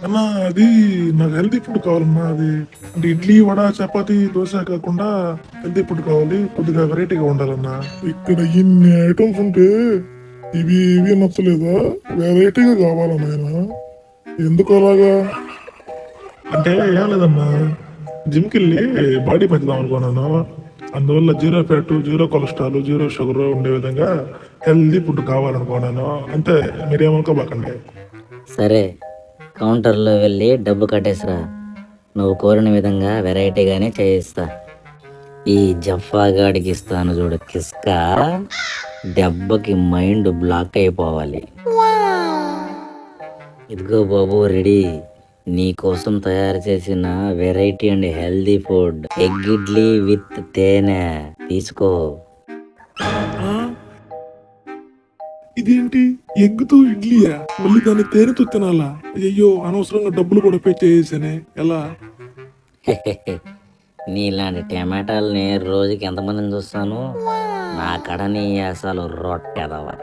అన్నా అది నాకు హెల్తీ ఫుడ్ కావాలన్నా. అది అంటే ఇడ్లీ వడ చపాతి దోశ కాకుండా హెల్తీ ఫుడ్ కావాలి, కొద్దిగా వెరైటీగా ఉండాలన్నా. ఇక్కడ ఇన్ని ఐటమ్స్ ఉంటే ఇవి ఇవి నచ్చలేదా? వెరైటీగా కావాలా నాయన? ఎందుకు అలాగా? అంటే ఏం లేదన్నా, జిమ్కి వెళ్ళి బాడీ పెంచుదాం అనుకున్నాను. అందువల్ల zero fat, zero cholesterol, zero sugar ఉండే విధంగా హెల్తీ ఫుడ్ కావాలనుకున్నాను. అంతే, మీరేమనుకోబాకండి. సరే, కౌంటర్లో వెళ్ళి డబ్బు కట్టేసిరా. నువ్వు కోరిన విధంగా వెరైటీగానే చేయిస్తా. ఈ జఫాగాడికి ఇస్తాను చూడు కిస్కా, దెబ్బకి మైండ్ బ్లాక్ అయిపోవాలి. ఇదిగో బాబు, రెడీ. నీ కోసం తయారు చేసిన variety and healthy food, egg idli with తేనె. తీసుకో. ఇదేంటి, ఎగ్గుతో ఇడ్లీయా? మళ్ళీ దాన్ని తేనెతో తినాలా? అయ్యో, అనవసరంగా డబ్బులు కూడా పే చేసేసానే. ఎలా? నీలాంటి టమాటాలని రోజుకి ఎంతమందిని చూస్తాను. నా కడని అసలు రొట్టెదవా.